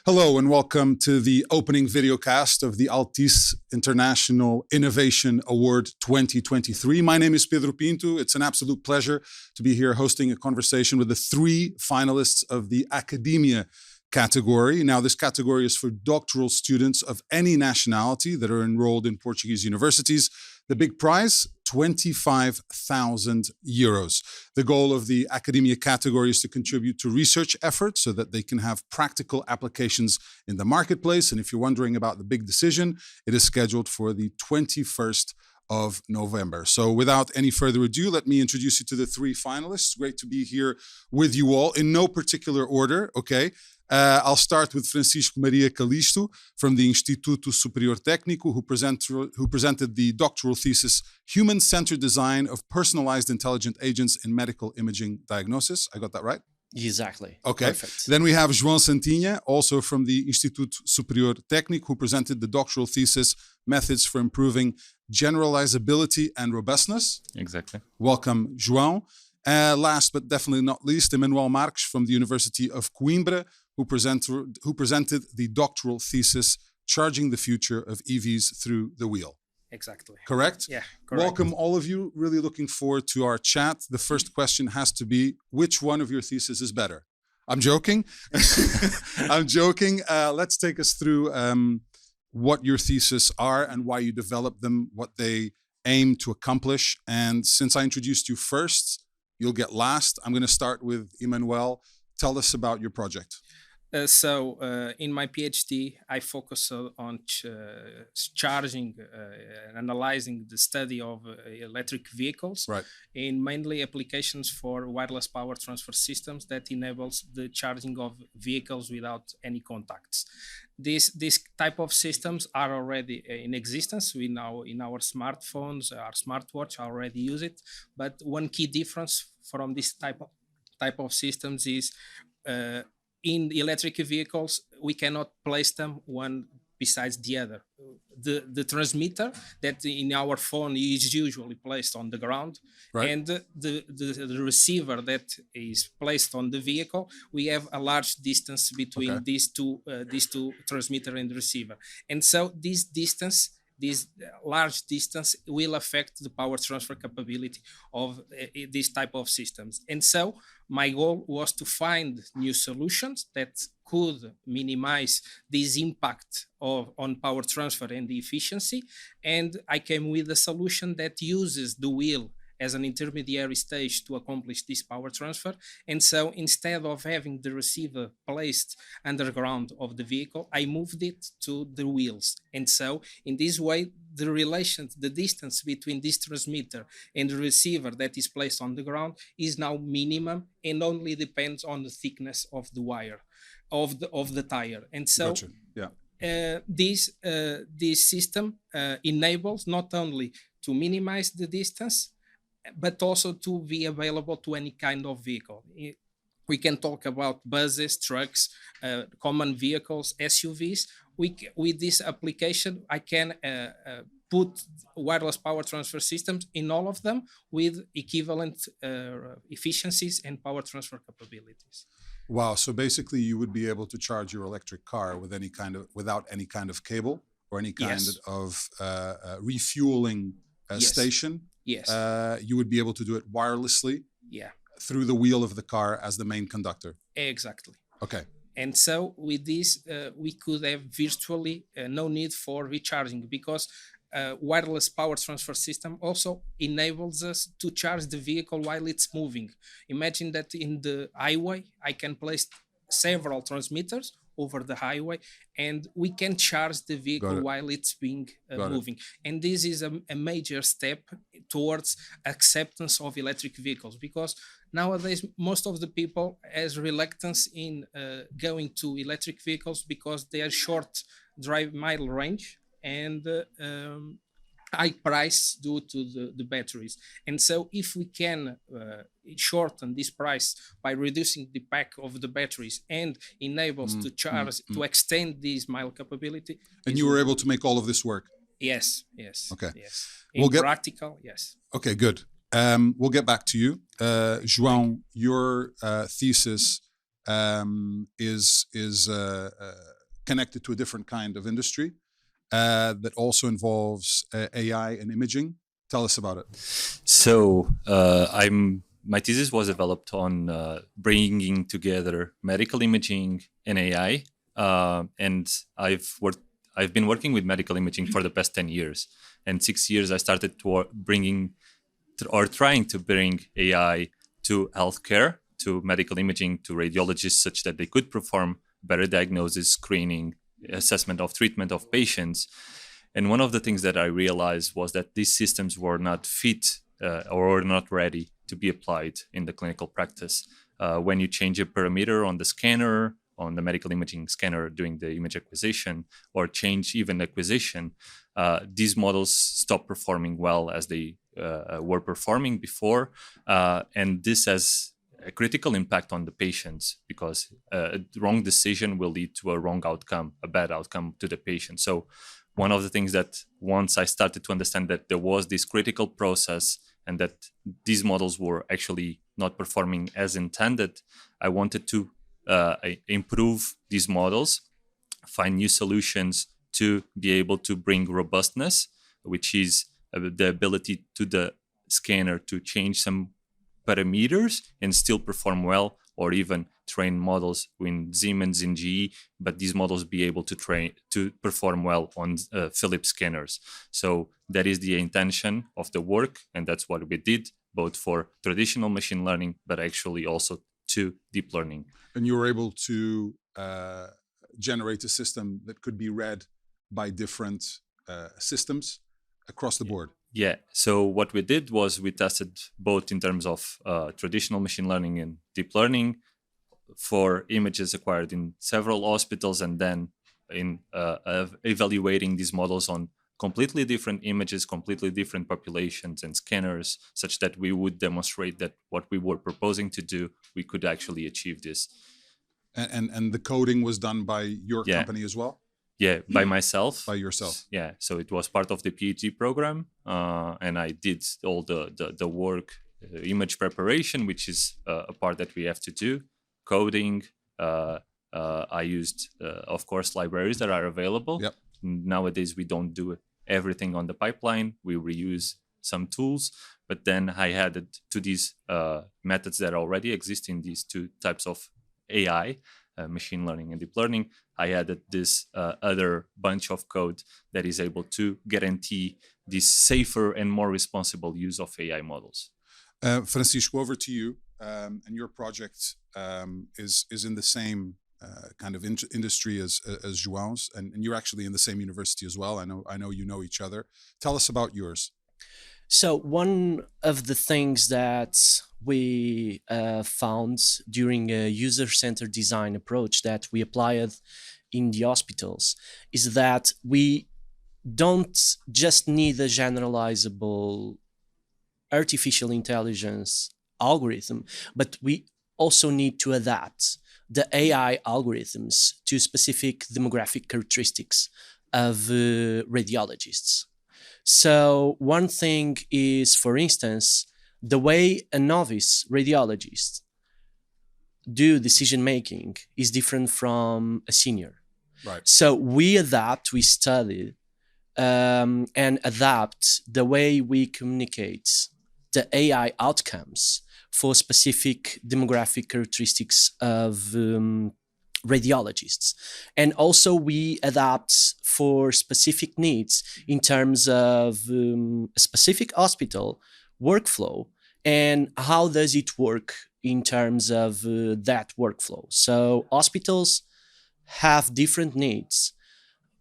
Hello and welcome to the opening videocast of the Altice International Innovation Award 2023. My name is Pedro Pinto. It's an absolute pleasure to be here hosting a conversation with the three finalists of the academia category. Now, this category is for doctoral students of any nationality that are enrolled in Portuguese universities. The big prize, 25,000 euros. The goal of the academia category is to contribute to research efforts so that they can have practical applications in the marketplace. And if you're wondering about the big decision, it is scheduled for the 21st of November. So without any further ado, let me introduce you to the three finalists. Great to be here with you all in no particular order, okay? I'll start with Francisco Maria Calisto from the Instituto Superior Técnico, who presented the doctoral thesis, Human-Centered Design of Personalized Intelligent Agents in Medical Imaging Diagnosis. I got that right? Exactly. Okay. Perfect. Then we have João Santinha, also from the Instituto Superior Técnico, who presented the doctoral thesis, Methods for Improving Generalizability and Robustness. Exactly. Welcome, João. Last but definitely not least, Emanuel Marques from the University of Coimbra, who presented the doctoral thesis, Charging the Future of EVs Through the Wheel. Exactly. Correct? Yeah, correct. Welcome, all of you. Really looking forward to our chat. The first question has to be, which one of your theses is better? I'm joking. I'm joking. Let's take us through what your theses are and why you developed them, what they aim to accomplish. And since I introduced you first, you'll get last. I'm going to start with Emanuel. Tell us about your project. In my PhD, I focus on charging, analyzing the study of electric vehicles, Right. in mainly applications for wireless power transfer systems that enables the charging of vehicles without any contacts. This type of systems are already in existence in our smartphones. Our smartwatch already use it, but one key difference from this type of systems is in electric vehicles, we cannot place them one besides the other. The transmitter that in our phone is usually placed on the ground, Right. and the receiver that is placed on the vehicle, we have a large distance between these two transmitter and receiver. And so this large distance will affect the power transfer capability of this type of systems. And so my goal was to find new solutions that could minimize this impact on power transfer and the efficiency. And I came with a solution that uses the wheel as an intermediary stage to accomplish this power transfer. And so instead of having the receiver placed underground of the vehicle, I moved it to the wheels. And so in this way, the distance between this transmitter and the receiver that is placed on the ground is now minimum and only depends on the thickness of the wire of the tire. And so Gotcha. Yeah. this system enables not only to minimize the distance, but also to be available to any kind of vehicle. We can talk about buses, trucks, common vehicles, SUVs. With this application, I can put wireless power transfer systems in all of them with equivalent efficiencies and power transfer capabilities. Wow. So basically, you would be able to charge your electric car without any kind of cable or any kind of refueling station. Yes. You would be able to do it wirelessly. Yeah. Through the wheel of the car as the main conductor. Exactly. Okay. And so with this, we could have virtually no need for recharging, because wireless power transfer system also enables us to charge the vehicle while it's moving. Imagine that in the highway, I can place several transmitters over the highway, and we can charge the vehicle while it's being moving. And this is a major step towards acceptance of electric vehicles, because nowadays most of the people has reluctance in going to electric vehicles because they are short drive mile range and high price due to the batteries. And so if we can shorten this price by reducing the pack of the batteries and enables to charge to extend this mile capability. And you were able to make all of this work? Yes. Okay. Yes. Practical, yes. Okay, good. We'll get back to you. João, your thesis is connected to a different kind of industry that also involves AI and imaging. Tell us about it. So my thesis was developed on bringing together medical imaging and AI, and I've been working with medical imaging for the past 10 years. And 6 years I started trying to bring AI to healthcare, to medical imaging, to radiologists, such that they could perform better diagnosis, screening, assessment of treatment of patients. And one of the things that I realized was that these systems were not fit or were not ready to be applied in the clinical practice. When you change a parameter on the scanner, on the medical imaging scanner during the image acquisition, or change even acquisition, these models stop performing well as they were performing before. And this has a critical impact on the patients, because a wrong decision will lead to a wrong outcome, a bad outcome to the patient. So one of the things that once I started to understand that there was this critical process and that these models were actually not performing as intended, I wanted to improve these models, find new solutions to be able to bring robustness, which is the ability to the scanner to change some parameters and still perform well, or even train models in Siemens and GE, but these models be able to perform well on Philips scanners. So that is the intention of the work, and that's what we did, both for traditional machine learning, but actually also to deep learning. And you were able to generate a system that could be read by different systems across the board. Yeah. So what we did was we tested both in terms of traditional machine learning and deep learning for images acquired in several hospitals, and then in evaluating these models on completely different images, completely different populations and scanners, such that we would demonstrate that what we were proposing to do, we could actually achieve this. And the coding was done by your company as well? Yeah, by myself. By yourself. Yeah, so it was part of the PhD program, and I did all the work, image preparation, which is a part that we have to do, coding. I used, of course, libraries that are available. Yep. Nowadays, we don't do everything on the pipeline. We reuse some tools, but then I added to these methods that already exist in these two types of AI, machine learning and deep learning. I added this other bunch of code that is able to guarantee this safer and more responsible use of AI models. Francisco, over to you. And your project is in the same kind of industry as João's, and you're actually in the same university as well. I know you know each other. Tell us about yours. So one of the things that we found during a user-centered design approach that we applied in the hospitals is that we don't just need a generalizable artificial intelligence algorithm, but we also need to adapt the AI algorithms to specific demographic characteristics of radiologists. So one thing is, for instance, the way a novice radiologist do decision-making is different from a senior. Right. So we study, and adapt the way we communicate the AI outcomes for specific demographic characteristics of radiologists. And also we adapt for specific needs in terms of a specific hospital workflow and how does it work in terms of that workflow. So hospitals have different needs.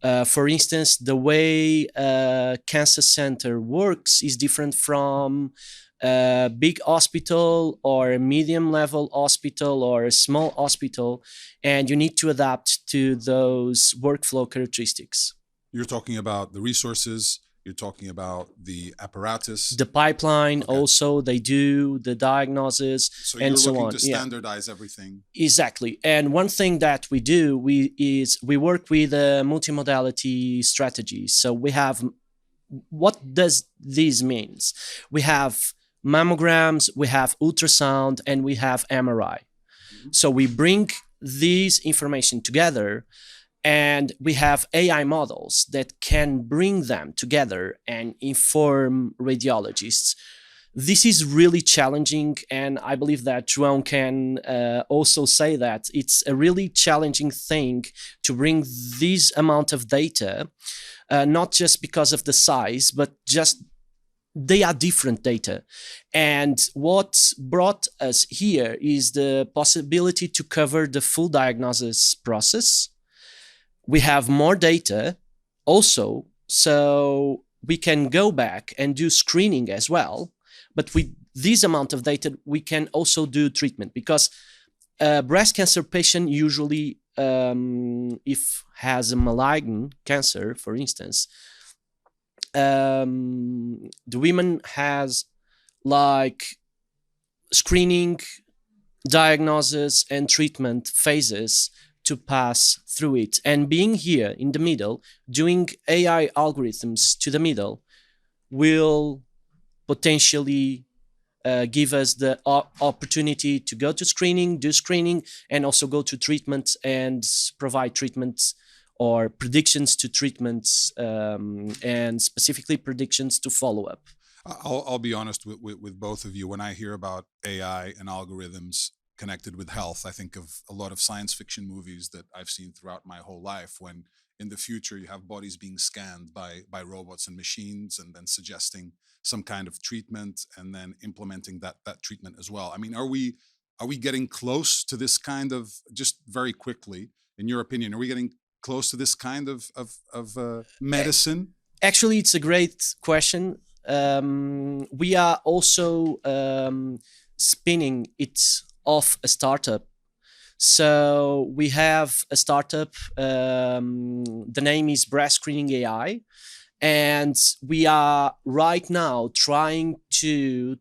For instance, the way a cancer center works is different from a big hospital or a medium level hospital or a small hospital, and you need to adapt to those workflow characteristics. You're talking about the resources, you're talking about the apparatus. The pipeline, okay. Also, they do the diagnosis and so on. So you're looking to standardize everything. Exactly. And one thing that we do is we work with a multimodality strategy. So we have, what does this means? We have mammograms, we have ultrasound, and we have MRI. So we bring these information together, and we have AI models that can bring them together and inform radiologists. This is really challenging, and I believe that João can also say that it's a really challenging thing to bring this amount of data, not just because of the size, but just they are different data. And what brought us here is the possibility to cover the full diagnosis process. We have more data also, so we can go back and do screening as well. But with this amount of data, we can also do treatment, because a breast cancer patient usually, if has a malignant cancer, for instance, the women has like screening, diagnosis, and treatment phases to pass through it. And being here in the middle, doing AI algorithms to the middle, will potentially give us the opportunity to go to screening, do screening, and also go to treatment and provide treatments or predictions to treatments, and specifically predictions to follow up. I'll be honest with both of you. When I hear about AI and algorithms connected with health, I think of a lot of science fiction movies that I've seen throughout my whole life, when in the future you have bodies being scanned by robots and machines, and then suggesting some kind of treatment, and then implementing that treatment as well. I mean, are we getting close to this kind of, just very quickly, in your opinion, are we getting close to this kind of medicine? Actually, it's a great question. We are also spinning it off a startup. So we have a startup, the name is Breast Screening AI, and we are right now trying to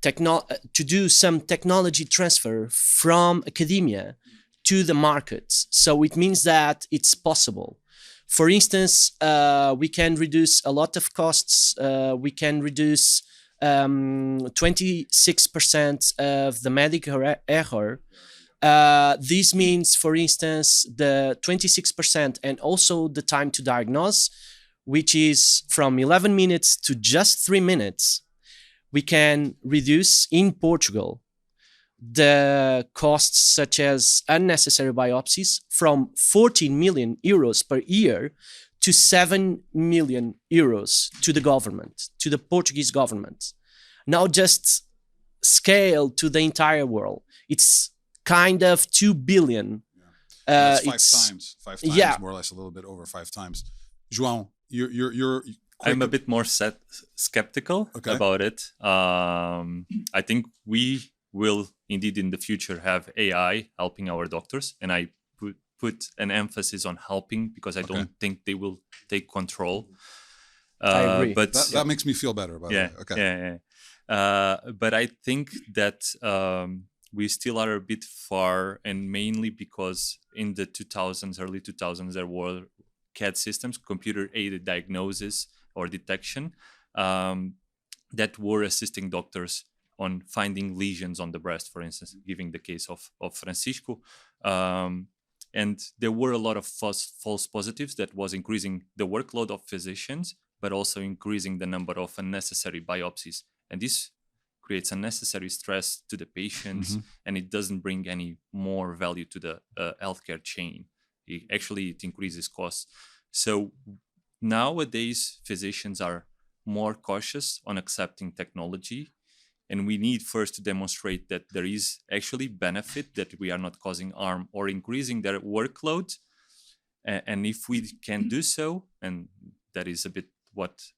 do some technology transfer from academia to the markets. So it means that it's possible. For instance, we can reduce a lot of costs. We can reduce 26% of the medical error. This means, for instance, the 26% and also the time to diagnose, which is from 11 minutes to just 3 minutes. We can reduce in Portugal the costs such as unnecessary biopsies from 14 million euros per year to 7 million euros to the government, to the Portuguese government. Now just scale to the entire world. It's kind of 2 billion. That's five times, yeah, more or less, a little bit over 5 times. João, you're I'm a bit more skeptical about it. I think we will indeed in the future have AI helping our doctors, and I put an emphasis on helping, because I don't think they will take control. I agree. But that makes me feel better, by the way. Okay. Yeah. But I think that we still are a bit far, and mainly because in the 2000s, early 2000s, there were CAD systems, computer-aided diagnosis or detection, that were assisting doctors on finding lesions on the breast, for instance, giving the case of Francisco. And there were a lot of false positives that was increasing the workload of physicians, but also increasing the number of unnecessary biopsies. And this creates unnecessary stress to the patients, and it doesn't bring any more value to the healthcare chain. It increases costs. So nowadays, physicians are more cautious on accepting technology, and we need first to demonstrate that there is actually benefit, that we are not causing harm or increasing their workload. And if we can do so, and that is a bit what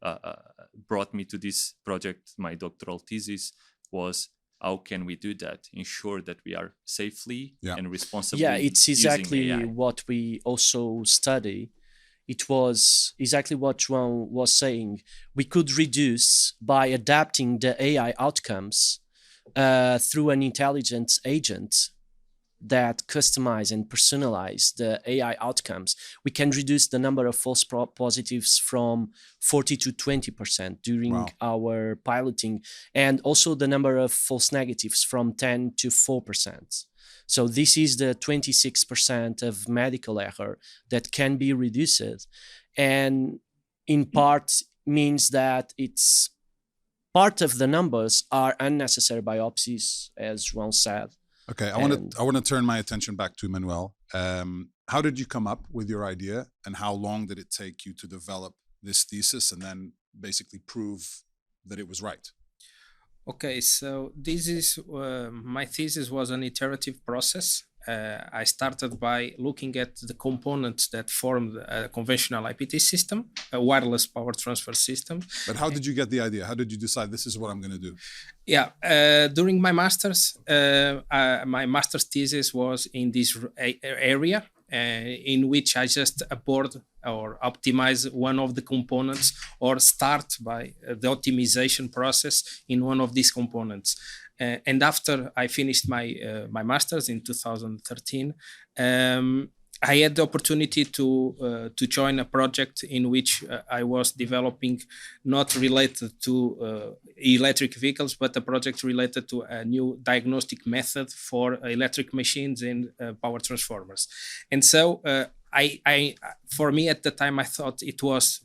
brought me to this project, my doctoral thesis, was how can we do that? Ensure that we are safely and responsibly using AI. Yeah, it's exactly what we also study. It was exactly what João was saying. We could reduce by adapting the AI outcomes through an intelligence agent that customize and personalize the AI outcomes. We can reduce the number of false positives from 40 to 20% during our piloting, and also the number of false negatives from 10 to 4%. So this is the 26% of medical error that can be reduced, and in part means that it's part of the numbers are unnecessary biopsies, as João said. Okay, I want to turn my attention back to Emanuel. How did you come up with your idea, and how long did it take you to develop this thesis and then basically prove that it was right? Okay, so this is my thesis was an iterative process. I started by looking at the components that form a conventional IPT system, a wireless power transfer system. But how did you get the idea? How did you decide this is what I'm going to do? Yeah, during my master's thesis was in this area in which I just abort or optimize one of the components or start by the optimization process in one of these components. And after I finished my master's in 2013, I had the opportunity to join a project in which I was developing, not related to electric vehicles, but a project related to a new diagnostic method for electric machines and power transformers. And so for me at the time, I thought it was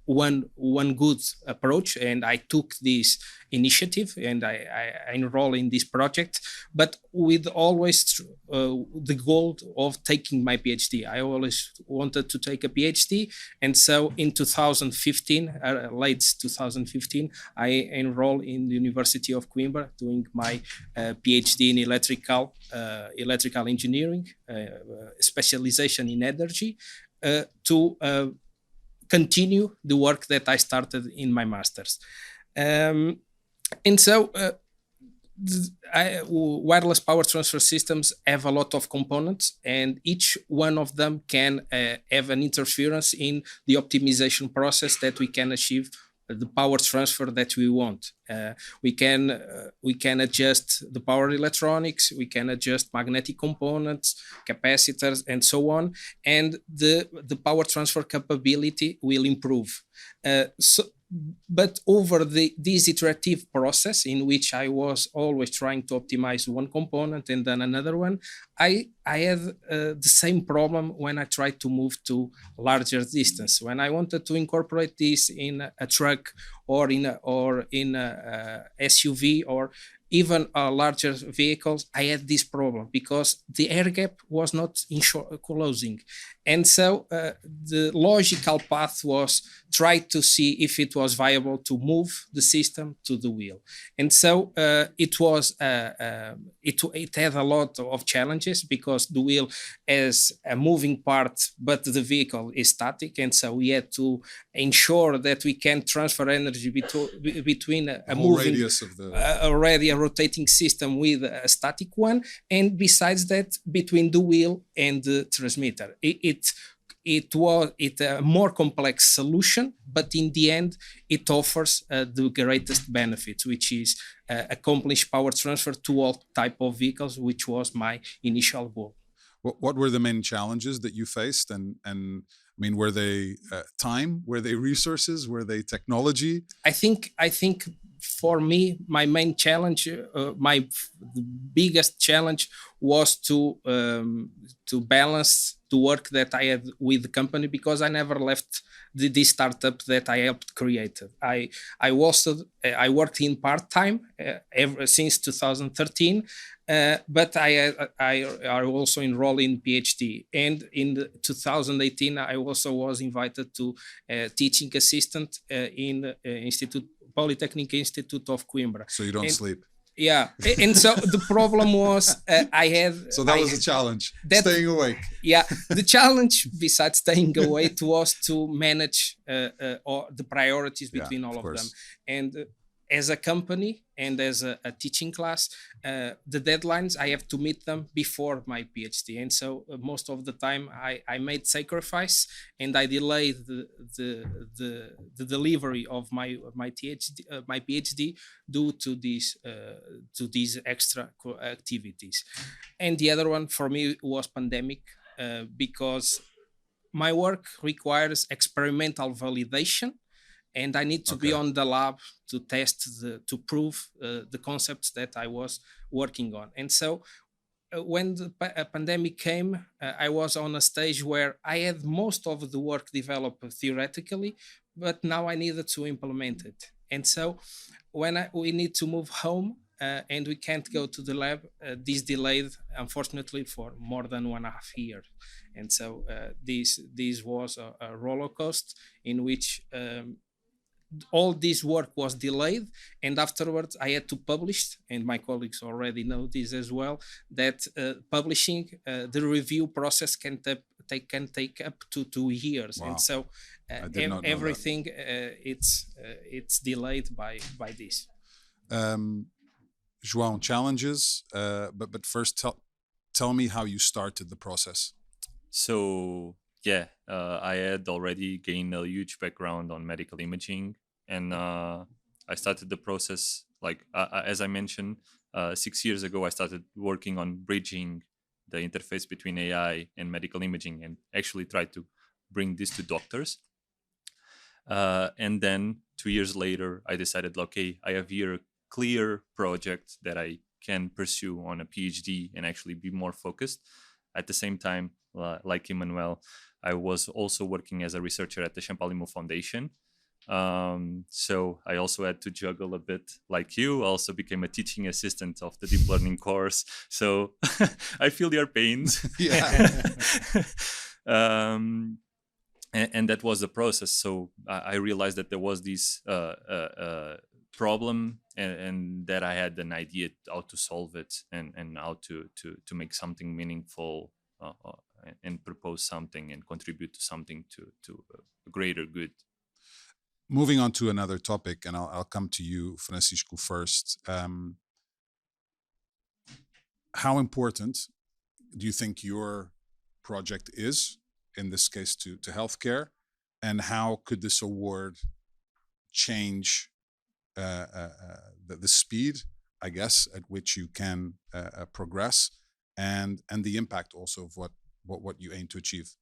one good approach, and I took this initiative and I enrolled in this project, but with always the goal of taking my PhD. I always wanted to take a PhD, and so in 2015, late 2015, I enrolled in the University of Coimbra doing my PhD in electrical engineering, specialization in energy, to continue the work that I started in my master's. And so wireless power transfer systems have a lot of components, and each one of them can have an interference in the optimization process that we can achieve the power transfer that we want. We can adjust the power electronics, we can adjust magnetic components, capacitors, and so on, and the power transfer capability will improve. But over this iterative process in which I was always trying to optimize one component and then another one, I had the same problem when I tried to move to larger distance. When I wanted to incorporate this in a truck or in a SUV or even larger vehicles, I had this problem because the air gap was not closing. And so the logical path was try to see if it was viable to move the system to the wheel. And so it had a lot of challenges because the wheel has a moving part, but the vehicle is static. And so we had to ensure that we can transfer energy between a moving radius of the already a rotating system with a static one, and besides that, between the wheel and the transmitter. It was a more complex solution, but in the end, it offers the greatest benefits, which is accomplish power transfer to all type of vehicles, which was my initial goal. What were the main challenges that you faced? And I mean, were they time? Were they resources? Were they technology? I think for me, my main challenge, the biggest challenge was to balance the work that I had with the company, because I never left this startup that I helped create. I worked in part-time ever since 2013, but I also enrolled in PhD. And in 2018, I also was invited to teaching assistant in Polytechnic Institute of Coimbra. So you don't sleep. Yeah, and so the problem was I had. So that was a challenge. Staying awake. Yeah, the challenge besides staying awake was to manage the priorities between all of them. And as a company and as a teaching class, the deadlines, I have to meet them before my PhD. And so most of the time I made sacrifice and I delayed the delivery of my PhD due to these extra activities. And the other one for me was pandemic, because my work requires experimental validation, and I need to be on the lab to test, to prove the concepts that I was working on. And so when the pandemic came, I was on a stage where I had most of the work developed theoretically, but now I needed to implement it. And so when we need to move home and we can't go to the lab, this delayed, unfortunately, for more than 1.5 years. And so this was a roller coaster in which all this work was delayed, and afterwards I had to publish, and my colleagues already know this as well, that publishing, the review process can take up to 2 years. Wow. And so everything it's delayed by this. João, challenges, but first tell me how you started the process. So I had already gained a huge background on medical imaging, and I started the process, as I mentioned, 6 years ago. I started working on bridging the interface between AI and medical imaging, and actually tried to bring this to doctors. And then 2 years later, I decided, okay, I have here a clear project that I can pursue on a PhD and actually be more focused. At the same time, like Emanuel, I was also working as a researcher at the Champalimaud Foundation. So I also had to juggle a bit like you. I also became a teaching assistant of the deep learning course. So I feel your pains. Yeah. And that was the process. So I realized that there was this problem, and that I had an idea how to solve it, and how to make something meaningful, and propose something and contribute to something to a greater good. Moving on to another topic, and I'll come to you, Francisco, first. How important do you think your project is, in this case, to healthcare, and how could this award change the speed, I guess, at which you can progress, and the impact also of what you aim to achieve?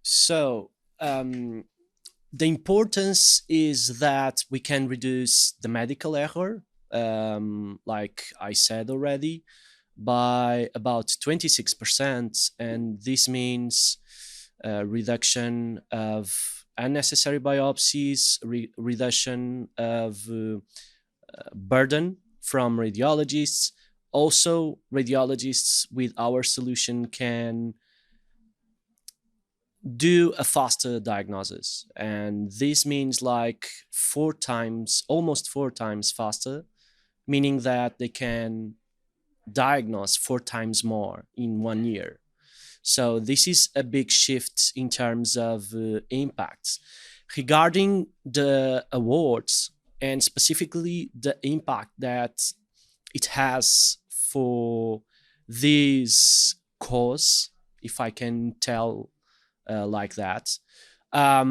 So the importance is that we can reduce the medical error, like I said already, by about 26%, and this means reduction of unnecessary biopsies, reduction of burden from radiologists. Also, radiologists with our solution can do a faster diagnosis, and this means like almost 4 times faster, meaning that they can diagnose 4 times more in 1 year. So this is a big shift in terms of impacts. Regarding the awards, and specifically the impact that it has for this cause, if I can tell like that, I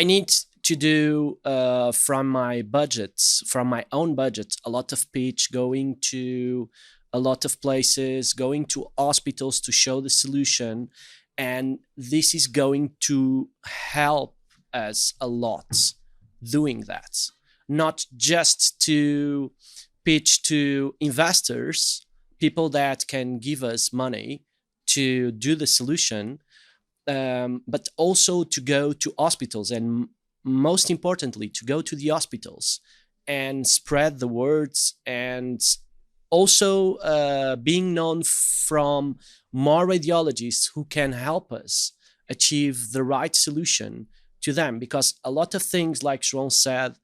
need to do from my own budget, a lot of pitch, going to a lot of places, going to hospitals to show the solution, and this is going to help us a lot doing that. Not just to pitch to investors, people that can give us money to do the solution, but also to go to hospitals, and most importantly, to go to the hospitals and spread the words, and also being known from more radiologists who can help us achieve the right solution to them. Because a lot of things, like João said,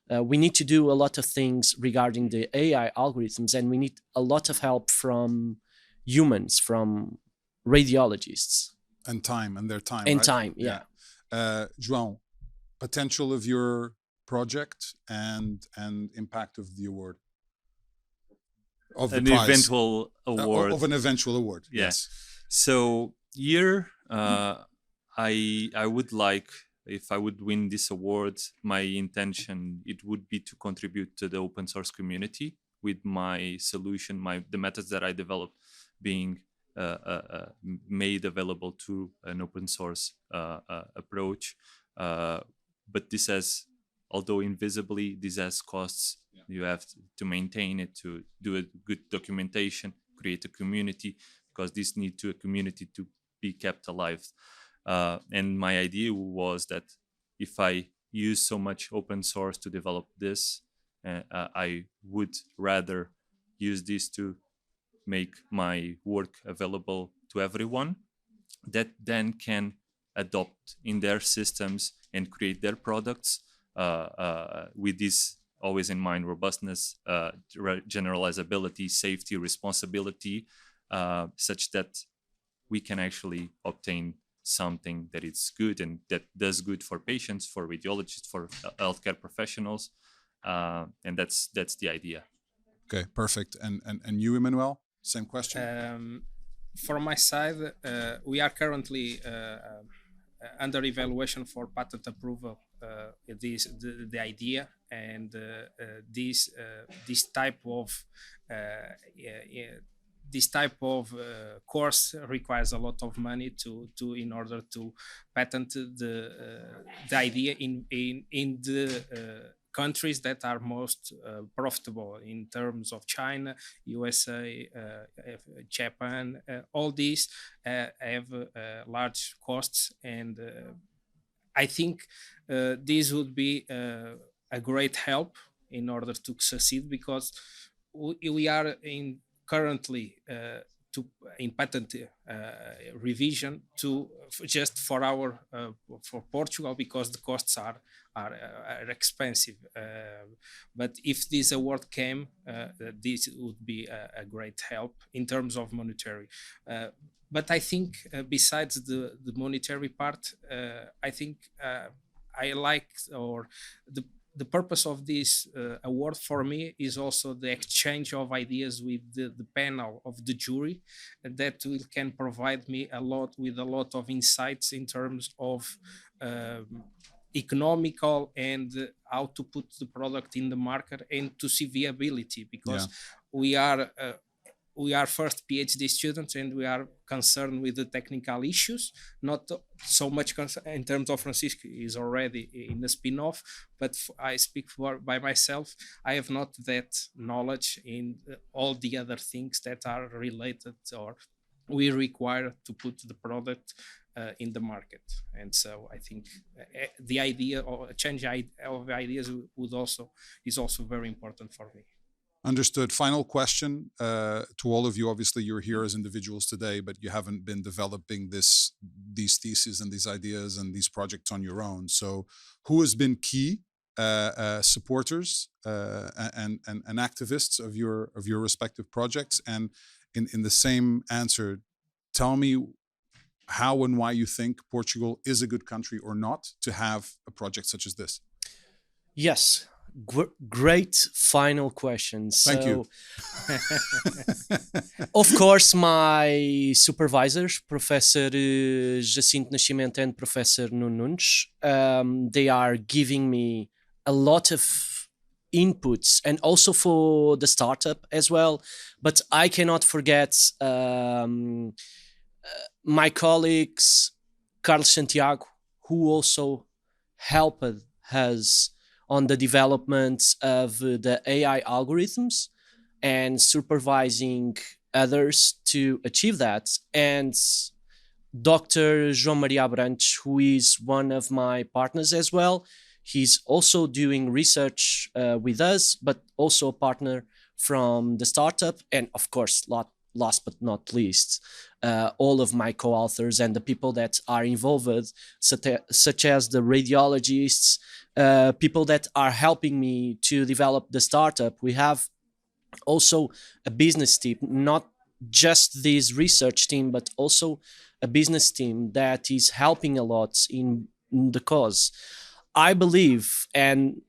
we need to do a lot of things regarding the AI algorithms, and we need a lot of help from humans, from radiologists. And their time. And right? time, yeah. João, potential of your project and impact of the award. Of the prize. Eventual award. Of an eventual award, yeah. Yes. So here, I would like, if I would win this award, my intention, it would be to contribute to the open source community with my solution, the methods that I developed being made available to an open source approach. But this has, although invisibly, this has costs. Yeah. You have to maintain it, to do a good documentation, create a community, because this need to a community to be kept alive. And my idea was that if I use so much open source to develop this, I would rather use this to make my work available to everyone that then can adopt in their systems and create their products with this always in mind: robustness, generalizability, safety, responsibility, such that we can actually obtain something that is good and that does good for patients, for radiologists, for healthcare professionals, and that's the idea. Okay, perfect. And you, Emanuel, same question. From my side, we are currently under evaluation for patent approval. The idea, and this type of course requires a lot of money to in order to patent the idea in the countries that are most profitable in terms of China, USA, Japan. All these have large costs, and I think this would be a great help in order to succeed, because we are currently in patent revision just for Portugal, because the costs are expensive. But if this award came, this would be a great help in terms of monetary. But I think besides the monetary part, I think I like, or the purpose of this award for me is also the exchange of ideas with the panel of the jury, that can provide me a lot of insights in terms of economical and how to put the product in the market and to see viability, because we are first PhD students and we are concerned with the technical issues, not so much in terms of Francisco. He's already in the spin-off, but I speak by myself. I have not that knowledge in all the other things that are related or we require to put the product in the market. And so I think the idea or a change of ideas is also very important for me. Understood. Final question to all of you. Obviously, you're here as individuals today, but you haven't been developing these theses and these ideas and these projects on your own. So who has been key supporters and activists of your respective projects? And in the same answer, tell me how and why you think Portugal is a good country or not to have a project such as this. Yes. Great final question. Thank you. Of course, my supervisors, Professor Jacinto Nascimento and Professor Nuno Nunes, they are giving me a lot of inputs, and also for the startup as well. But I cannot forget my colleagues, Carlos Santiago, who also helped us on the development of the AI algorithms and supervising others to achieve that. And Dr. João Maria Calisto, who is one of my partners as well. He's also doing research with us, but also a partner from the startup. And of course, last but not least, all of my co-authors and the people that are involved, such as the radiologists, people that are helping me to develop the startup. We have also a business team, not just this research team, but also a business team that is helping a lot in the cause. I believe, and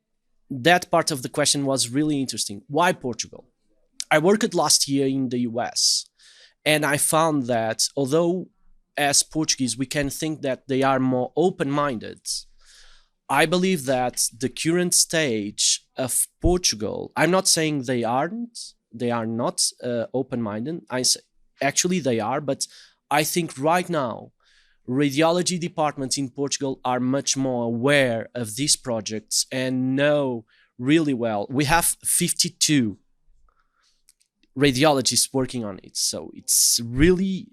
that part of the question was really interesting. Why Portugal? I worked last year in the US, and I found that although as Portuguese we can think that they are more open-minded, I believe that the current stage of Portugal, I'm not saying they are not open-minded. Actually they are, but I think right now radiology departments in Portugal are much more aware of these projects and know really well. We have 52 radiologists working on it. So it's really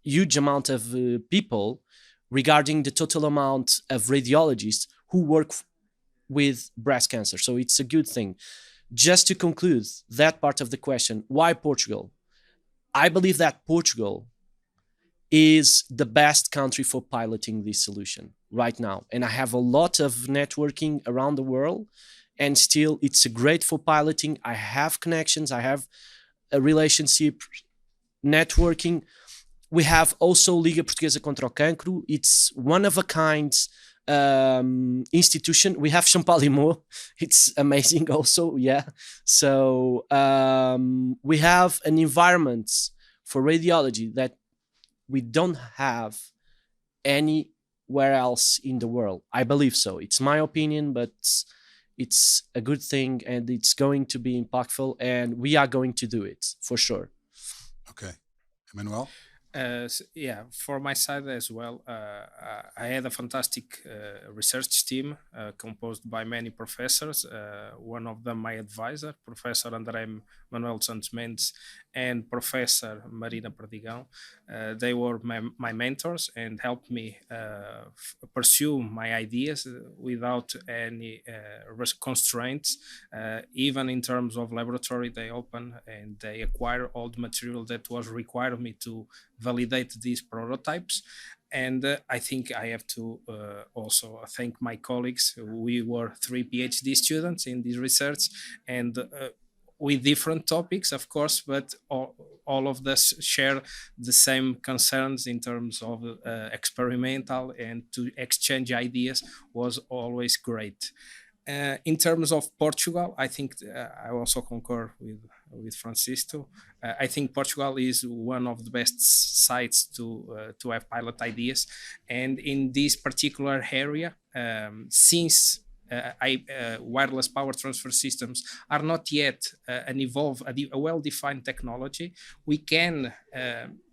huge amount of people regarding the total amount of radiologists who work with breast cancer. So it's a good thing. Just to conclude that part of the question, why Portugal? I believe that Portugal is the best country for piloting this solution right now. And I have a lot of networking around the world, and still it's great for piloting. I have connections, I have a relationship, networking. We have also Liga Portuguesa contra o Cancro. It's one of a kind institution. We have Champalimau. It's amazing also, yeah. So we have an environment for radiology that we don't have anywhere else in the world. I believe so. It's my opinion, but it's a good thing and it's going to be impactful, and we are going to do it for sure. Okay. Emanuel? Yeah, for my side as well, I had a fantastic research team composed by many professors. One of them, my advisor, Professor André Manuel Santos Mendes, and Professor Marina Perdigão. They were my mentors and helped me pursue my ideas without any constraints. Even in terms of laboratory, they open and they acquire all the material that was required of me to validate these prototypes. And I think I have to also thank my colleagues. We were 3 PhD students in this research, and with different topics, of course, but all of us share the same concerns in terms of experimental, and to exchange ideas was always great. In terms of Portugal, I think I also concur with Francisco. I think Portugal is one of the best sites to have pilot ideas, and in this particular area, since wireless power transfer systems are not yet a well-defined technology, we can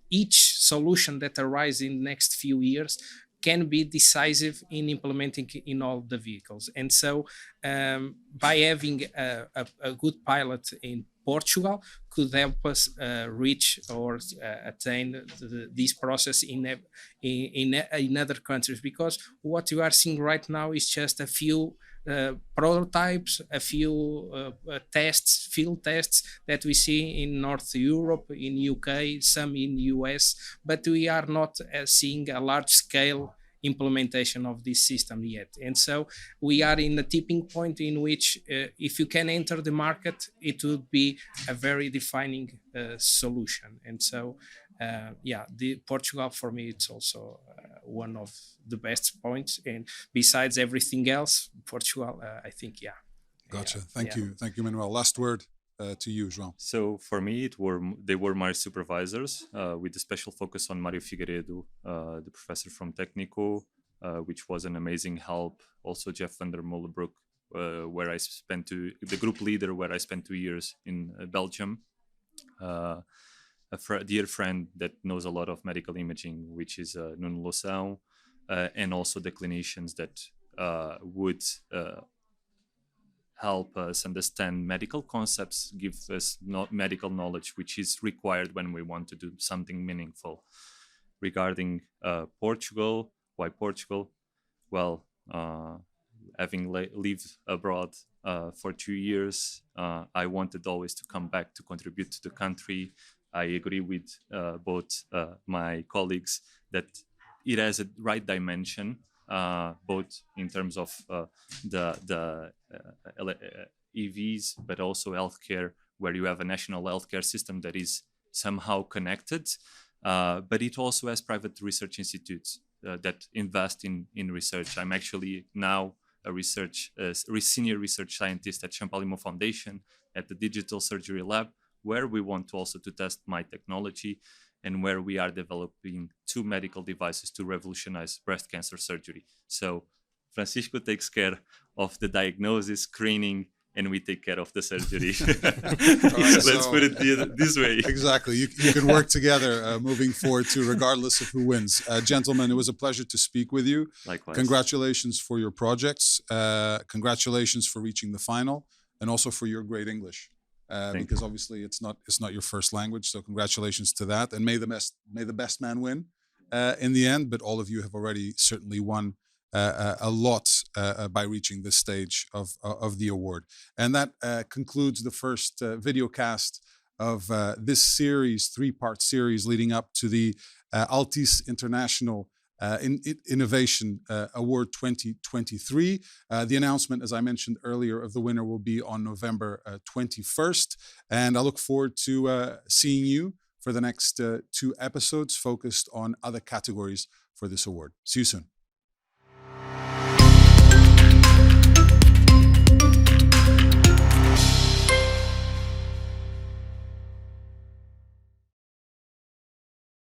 each solution that arises in the next few years can be decisive in implementing in all the vehicles. And so by having a good pilot in Portugal could help us reach or attain this process in other countries, because what you are seeing right now is just a few prototypes, a few tests, field tests that we see in North Europe, in UK, some in US, but we are not seeing a large scale implementation of this system yet. And so we are in a tipping point in which if you can enter the market, it would be a very defining solution. And so Portugal for me, it's also one of the best points. And besides everything else, Portugal, I think, yeah. Gotcha. Thank you, Manuel. Last word to you, João. So for me, they were my supervisors, with a special focus on Mário Figueiredo, the professor from Técnico, which was an amazing help. Also Jeff van der Molenbroek, where I spent the group leader, where I spent 2 years in Belgium. A dear friend that knows a lot of medical imaging, which is Nuno Loção, and also the clinicians that would help us understand medical concepts, give us medical knowledge, which is required when we want to do something meaningful. Regarding Portugal, why Portugal? Well, having lived abroad for 2 years, I wanted always to come back to contribute to the country. I agree with both my colleagues that it has a right dimension, both in terms of the EVs, but also healthcare, where you have a national healthcare system that is somehow connected. But it also has private research institutes that invest in research. I'm actually now a senior research scientist at Champalimau Foundation at the Digital Surgery Lab, where we want to also to test my technology, and where we are developing 2 medical devices to revolutionize breast cancer surgery. So Francisco takes care of the diagnosis, screening, and we take care of the surgery. Let's put it this way. Exactly. You can work together moving forward too, regardless of who wins. Gentlemen, it was a pleasure to speak with you. Likewise. Congratulations for your projects. Congratulations for reaching the final, and also for your great English. because obviously it's not your first language. So congratulations to that, and may the best man win in the end. But all of you have already certainly won a lot by reaching this stage of the award. And that concludes the first videocast of this series, 3-part series leading up to the Altice International Innovation Award 2023. The announcement, as I mentioned earlier, of the winner will be on November 21st. And I look forward to seeing you for the next 2 episodes focused on other categories for this award. See you soon.